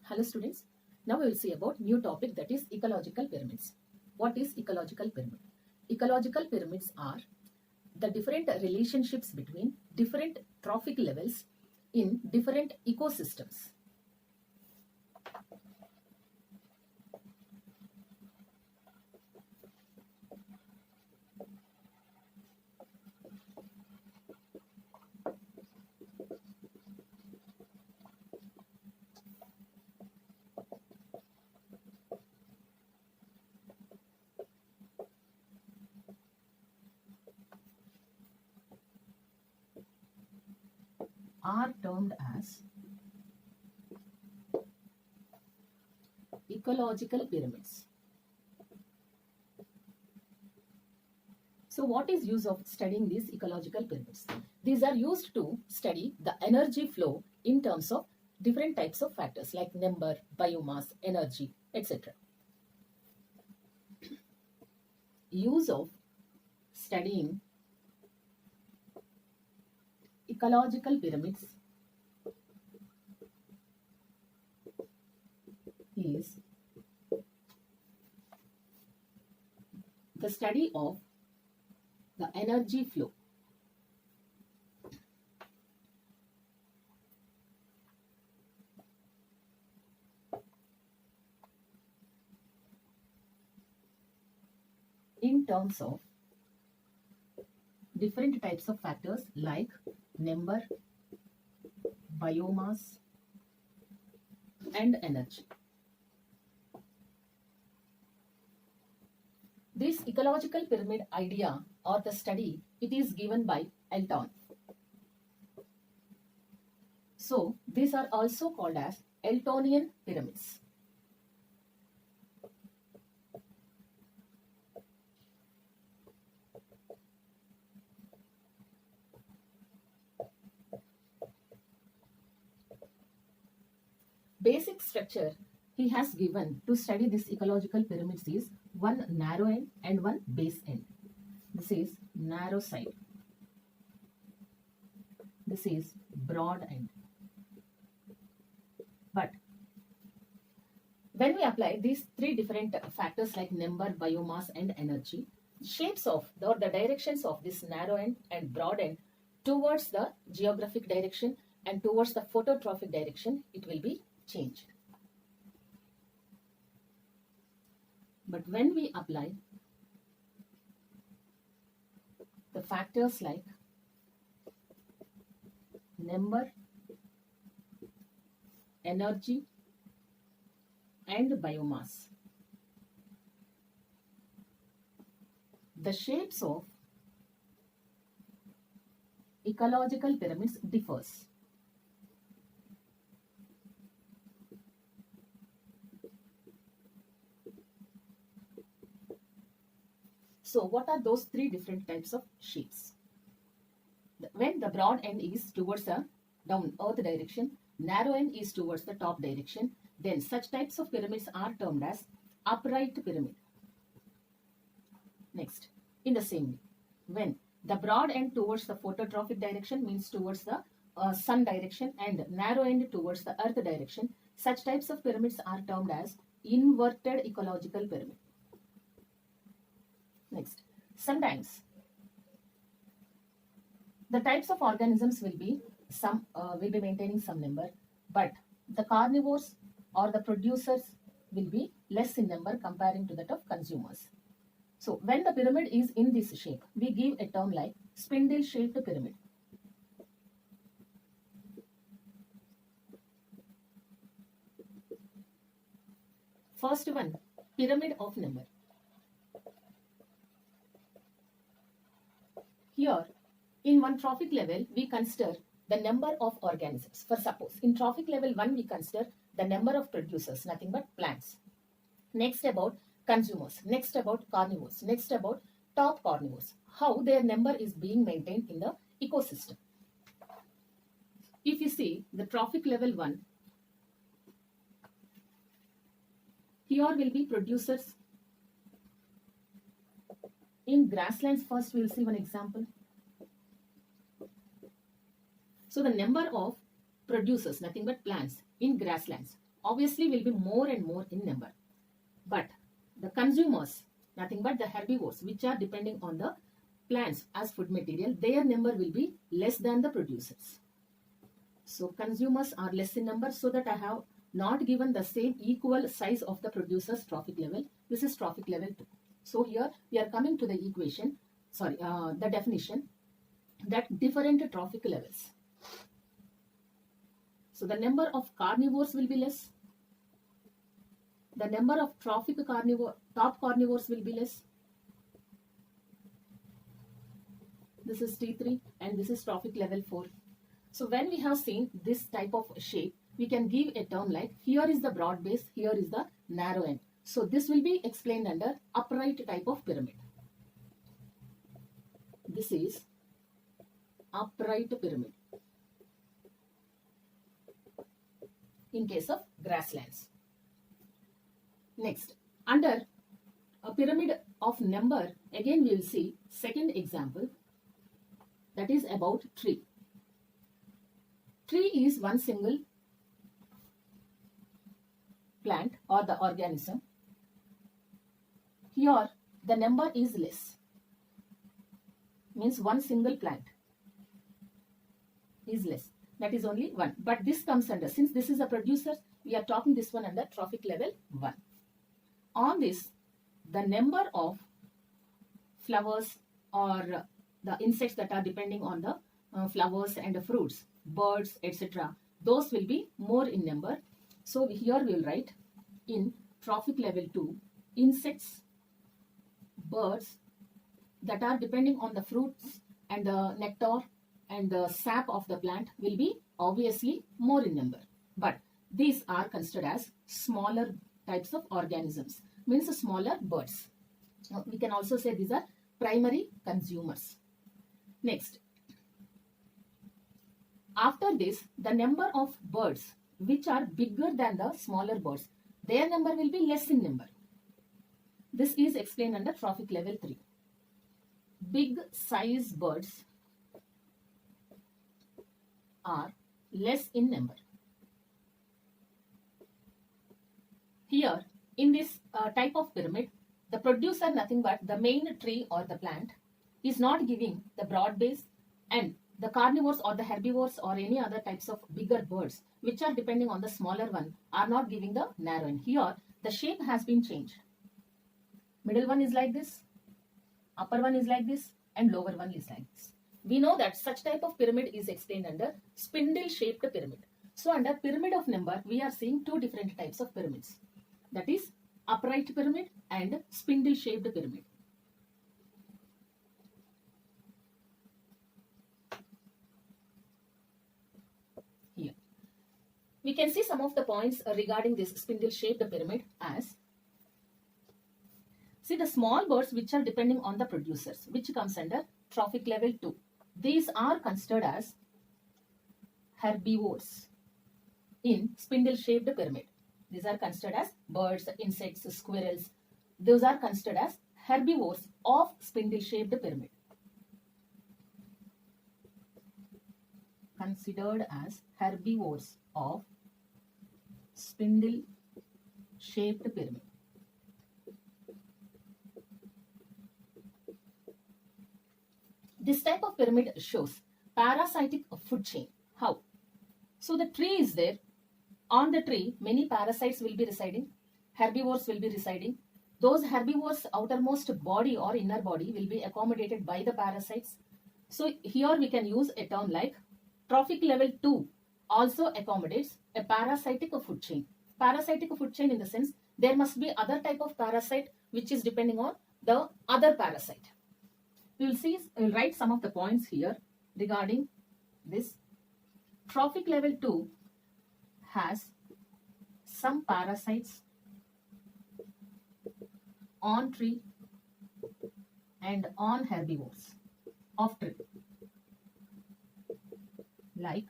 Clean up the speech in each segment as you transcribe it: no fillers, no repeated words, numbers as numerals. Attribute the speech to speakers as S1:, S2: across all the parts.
S1: Hello students, now we will see about new topic, that is ecological pyramids. What is ecological pyramid? Ecological pyramids are the different relationships between different trophic levels in different ecosystems. Are termed as ecological pyramids. So what is use of studying these ecological pyramids? These are used to study the energy flow in terms of different types of factors like number, biomass, energy, etc. Use of studying ecological pyramids is the study of the energy flow. In terms of different types of factors like number, biomass, and energy. This ecological pyramid idea or the study, it is given by Elton. So these are also called as Eltonian pyramids. Basic structure he has given to study this ecological pyramids is one narrow end and one base end. This is narrow side. This is broad end. But when we apply these three different factors like number, biomass, and energy, shapes of or the directions of this narrow end and broad end towards the geographic direction and towards the phototrophic direction, it will be changed. But when we apply the factors like number, energy, and biomass, the shapes of ecological pyramids differs. So what are those three different types of shapes? When the broad end is towards the down earth direction, narrow end is towards the top direction, then such types of pyramids are termed as upright pyramid. Next, in the same way, when the broad end towards the phototrophic direction means towards the sun direction and narrow end towards the earth direction, such types of pyramids are termed as inverted ecological pyramid. Next, sometimes the types of organisms will be maintaining some number, but the carnivores or the producers will be less in number comparing to that of consumers. So when the pyramid is in this shape, we give a term like spindle-shaped pyramid. First one, pyramid of number. Here, in one trophic level, we consider the number of organisms. For suppose, in trophic level 1, we consider the number of producers, nothing but plants. Next about consumers. Next about carnivores. Next about top carnivores. How their number is being maintained in the ecosystem. If you see the trophic level 1, here will be producers. In grasslands, first we will see one example. So the number of producers, nothing but plants in grasslands. obviously will be more and more in number. But the consumers, nothing but the herbivores, which are depending on the plants as food material, their number will be less than the producers. So consumers are less in number, so that I have not given the same equal size of the producers trophic level. This is trophic level 2. So here we are coming to the equation, the definition, that different trophic levels. So the number of carnivores will be less. The number of top carnivores will be less. This is T3 and this is trophic level 4. So when we have seen this type of shape, we can give a term like, here is the broad base, here is the narrow end. So this will be explained under upright type of pyramid. This is upright pyramid in case of grasslands. Next, under a pyramid of number, again we will see second example, that is about tree. Tree is one single plant or the organism. Here the number is less, means one single plant is less, that is only one. But this comes under, since this is a producer, we are talking this one under trophic level 1. On this, the number of flowers or the insects that are depending on the flowers and the fruits, birds, etc., those will be more in number. So here we will write in trophic level 2, insects, birds that are depending on the fruits and the nectar and the sap of the plant will be obviously more in number. But these are considered as smaller types of organisms, means smaller birds. We can also say these are primary consumers. Next, after this, the number of birds which are bigger than the smaller birds, their number will be less in number. This is explained under trophic level 3. Big size birds are less in number. Here, in this type of pyramid, the producer, nothing but the main tree or the plant, is not giving the broad base, and the carnivores or the herbivores or any other types of bigger birds which are depending on the smaller one are not giving the narrow end. Here the shape has been changed. Middle one is like this, upper one is like this, and lower one is like this. We know that such type of pyramid is explained under spindle shaped pyramid. So under pyramid of number, we are seeing two different types of pyramids, that is upright pyramid and spindle shaped pyramid. Here we can see some of the points regarding this spindle shaped pyramid as, see the small birds which are depending on the producers, which comes under trophic level 2. These are considered as herbivores in spindle shaped pyramid. These are considered as birds, insects, squirrels. Those are considered as herbivores of spindle shaped pyramid. Considered as herbivores of spindle shaped pyramid. This type of pyramid shows parasitic food chain. How? So the tree is there. On the tree, many parasites will be residing. Herbivores will be residing. Those herbivores' outermost body or inner body will be accommodated by the parasites. So here we can use a term like trophic level 2 also accommodates a parasitic food chain. Parasitic food chain in the sense there must be other type of parasite which is depending on the other parasite. We will see, we will write some of the points here regarding this. Trophic level 2 has some parasites on tree and on herbivores of tree, like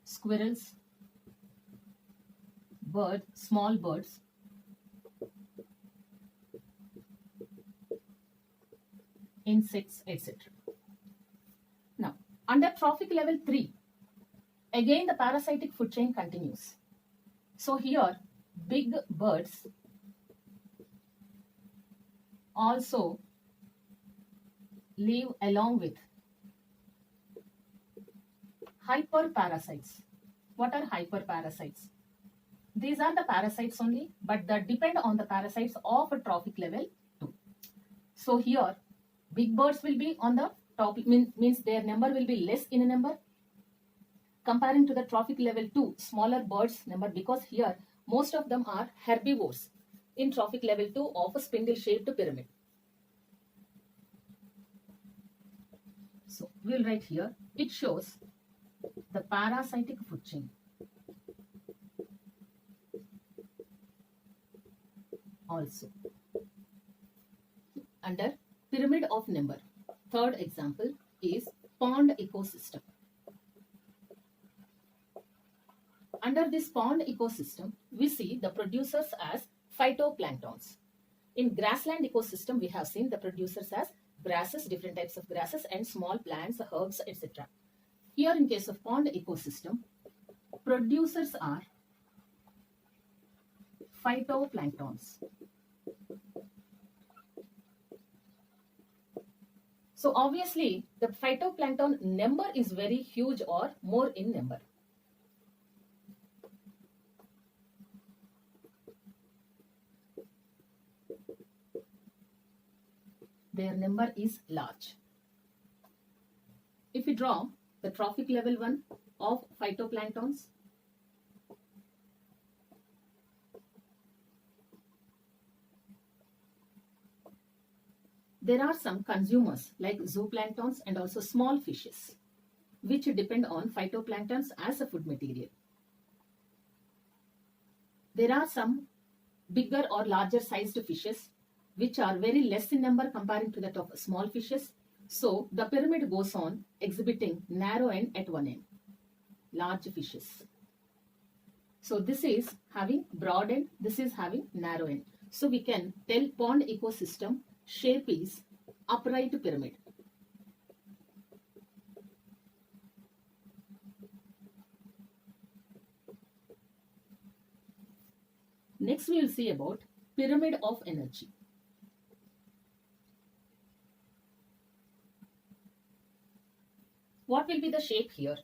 S1: squirrels, small birds, insects, etc. Now, under trophic level 3, again the parasitic food chain continues. So here big birds also live along with hyperparasites. What are hyperparasites? These are the parasites only, but that depend on the parasites of a trophic level 2. So here big birds will be on the top, means their number will be less in a number comparing to the trophic level 2 smaller birds number, because here most of them are herbivores in trophic level 2 of a spindle shaped pyramid. So we'll write here, it shows the parasitic food chain. Also under pyramid of number, third example is pond ecosystem. Under this pond ecosystem, we see the producers as phytoplanktons. In grassland ecosystem, we have seen the producers as grasses, different types of grasses and small plants, herbs, etc. Here in case of pond ecosystem, producers are phytoplanktons. So obviously the phytoplankton number is very huge or more in number. Their number is large. If we draw the trophic level 1 of phytoplanktons, there are some consumers like zooplanktons and also small fishes which depend on phytoplanktons as a food material. There are some bigger or larger sized fishes which are very less in number comparing to that of small fishes. So the pyramid goes on exhibiting narrow end at one end, large fishes. So this is having broad end, this is having narrow end. So we can tell pond ecosystem shape is upright pyramid. Next we will see about pyramid of energy. What will be the shape here?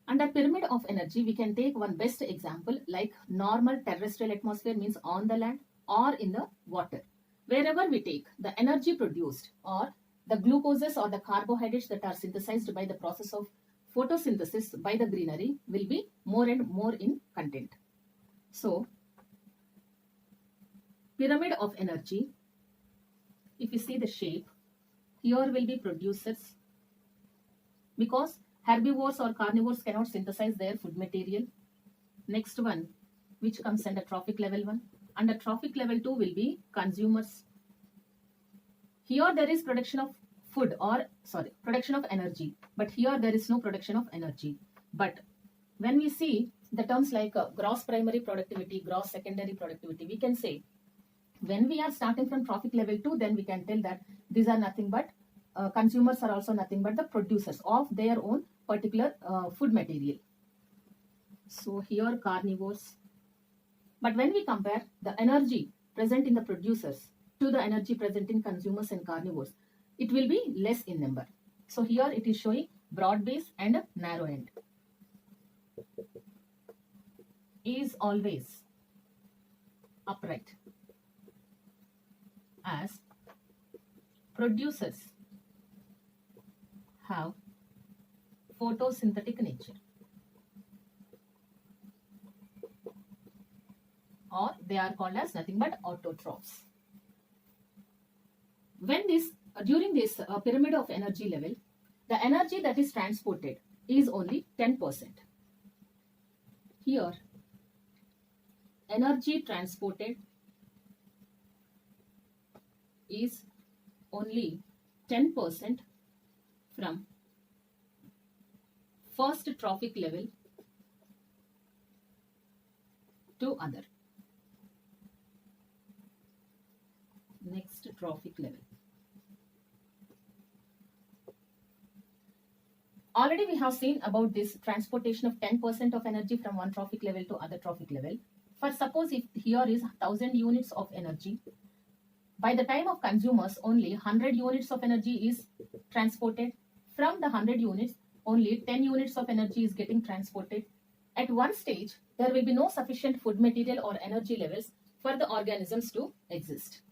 S1: Under pyramid of energy, we can take one best example like normal terrestrial atmosphere, means on the land or in the water. Wherever we take the energy produced or the glucoses or the carbohydrates that are synthesized by the process of photosynthesis by the greenery will be more and more in content. So pyramid of energy, if you see the shape, here will be producers, because herbivores or carnivores cannot synthesize their food material. Next one, which comes under trophic level 1. Under trophic level 2 will be consumers. Here there is production of food or production of energy, but here there is no production of energy. But when we see the terms like gross primary productivity, gross secondary productivity, we can say when we are starting from trophic level 2, then we can tell that these are nothing but consumers are also nothing but the producers of their own particular food material. So here carnivores. But when we compare the energy present in the producers to the energy present in consumers and carnivores, it will be less in number. So here it is showing broad base and a narrow end. Is always upright as producers have photosynthetic nature, or they are called as nothing but autotrophs. When this during this pyramid of energy level, the energy that is transported is only 10%. Here energy transported is only 10% from first trophic level to other. Next trophic level. Already we have seen about this transportation of 10% of energy from one trophic level to other trophic level. For suppose if here is 1000 units of energy, by the time of consumers only 100 units of energy is transported. From the 100 units, only 10 units of energy is getting transported. At one stage, there will be no sufficient food material or energy levels for the organisms to exist.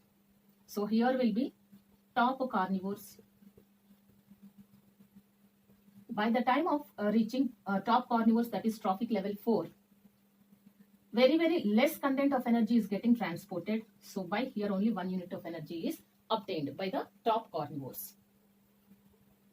S1: So here will be top carnivores. By the time of reaching top carnivores, that is trophic level 4, very less content of energy is getting transported. So by here only 1 unit of energy is obtained by the top carnivores.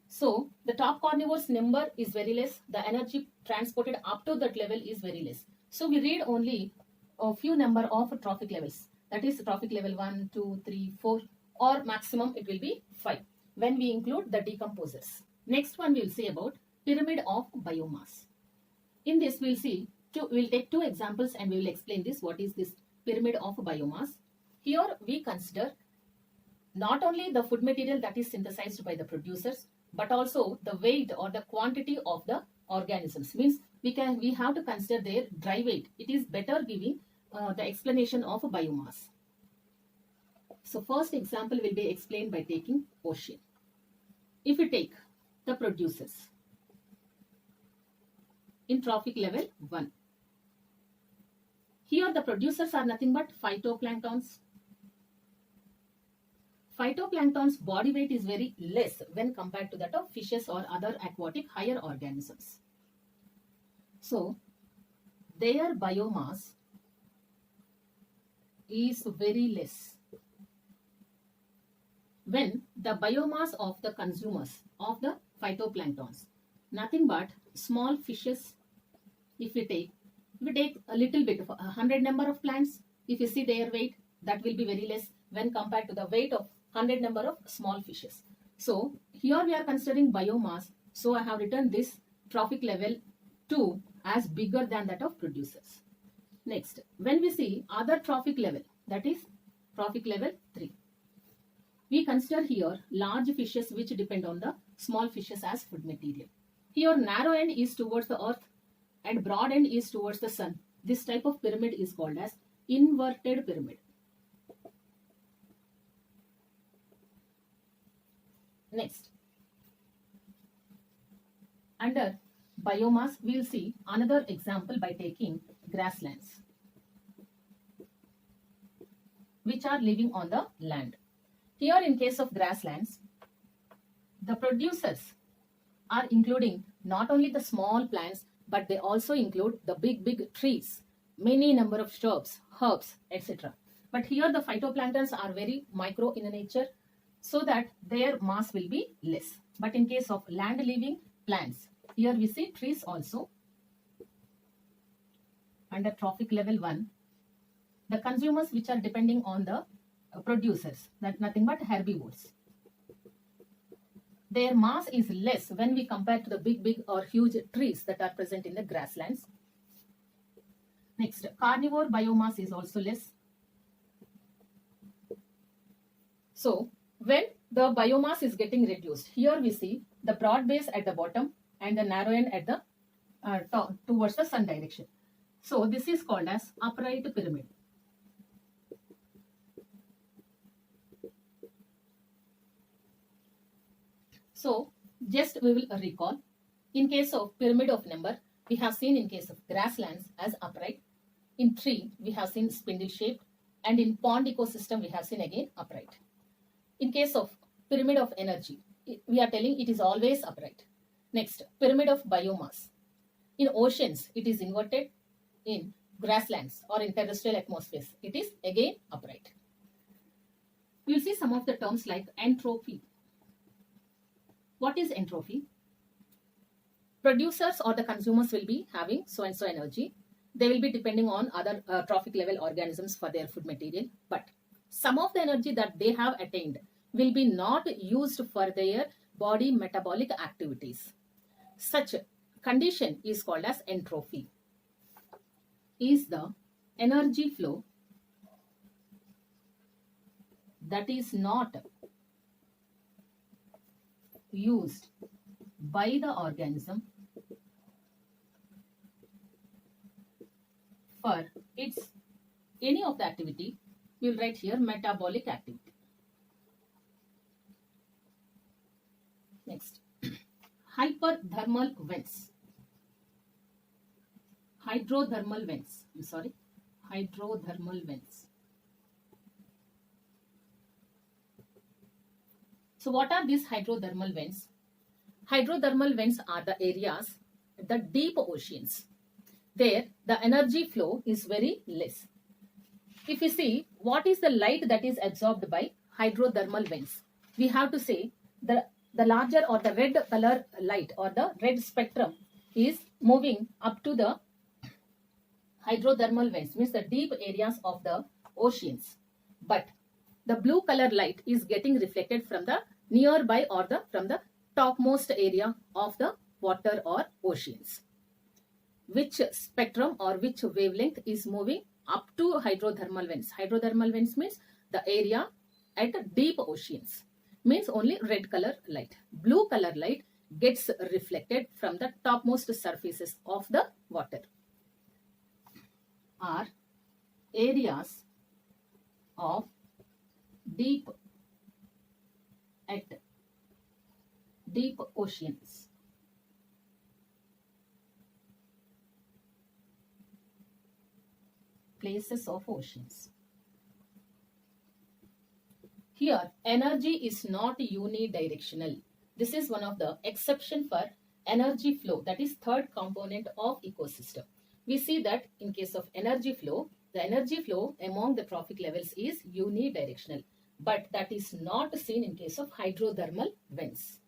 S1: So the top carnivores number is very less. The energy transported up to that level is very less. So we read only a few number of trophic levels. That is trophic level 1, 2, 3, 4 or maximum it will be 5 when we include the decomposers. Next one we will see about pyramid of biomass. In this we will take two examples and we will explain this. What is this pyramid of biomass? Here we consider not only the food material that is synthesized by the producers, but also the weight or the quantity of the organisms. Means we have to consider their dry weight. It is better giving the explanation of a biomass. So first example will be explained by taking ocean. If we take the producers in trophic level 1. Here the producers are nothing but phytoplanktons. Phytoplanktons body weight is very less when compared to that of fishes or other aquatic higher organisms. So their biomass is very less when the biomass of the consumers of the phytoplanktons, nothing but small fishes. If we take a little bit of 100 number of plants, if you see their weight, that will be very less when compared to the weight of 100 number of small fishes. So here we are considering biomass. So I have written this trophic level 2 as bigger than that of producers. Next, when we see other trophic level, that is trophic level 3. We consider here large fishes which depend on the small fishes as food material. Here narrow end is towards the earth and broad end is towards the sun. This type of pyramid is called as inverted pyramid. Next, under biomass, we will see another example by taking grasslands, which are living on the land. Here in case of grasslands, the producers are including not only the small plants, but they also include the big trees, many number of shrubs, herbs, etc. But here the phytoplanktons are very micro in nature, so that their mass will be less. But in case of land living plants, here we see trees also. Under trophic level 1, the consumers which are depending on the producers, that nothing but herbivores, their mass is less when we compare to the big or huge trees that are present in the grasslands. Next, carnivore biomass is also less. So when the biomass is getting reduced, here we see the broad base at the bottom and the narrow end at the top towards the sun direction. So this is called as upright pyramid. So just we will recall, in case of pyramid of number, we have seen in case of grasslands as upright. In tree, we have seen spindle shaped, and in pond ecosystem, we have seen again upright. In case of pyramid of energy, we are telling it is always upright. Next, pyramid of biomass. In oceans, it is inverted. In grasslands or in terrestrial atmospheres, it is again upright. We will see some of the terms like entropy. What is entropy? Producers or the consumers will be having so and so energy. They will be depending on other trophic level organisms for their food material. But some of the energy that they have attained will be not used for their body metabolic activities. Such condition is called as entropy. Is the energy flow that is not used by the organism for its any of the activity, we will write here metabolic activity. Next, hyperthermal vents. Hydrothermal vents. I'm sorry, hydrothermal vents. So what are these hydrothermal vents? Hydrothermal vents are the areas, the deep oceans. There, the energy flow is very less. If you see what is the light that is absorbed by hydrothermal vents, we have to say the larger or the red color light or the red spectrum is moving up to the hydrothermal vents, means the deep areas of the oceans. But the blue color light is getting reflected from the nearby or from the topmost area of the water or oceans. Which spectrum or which wavelength is moving up to hydrothermal vents? Hydrothermal vents means the area at deep oceans, means only red color light. Blue color light gets reflected from the topmost surfaces of the water. Are areas of deep oceans. Places of oceans. Here, energy is not unidirectional. This is one of the exception for energy flow, that is third component of ecosystem. We see that in case of energy flow, the energy flow among the trophic levels is unidirectional, but that is not seen in case of hydrothermal vents.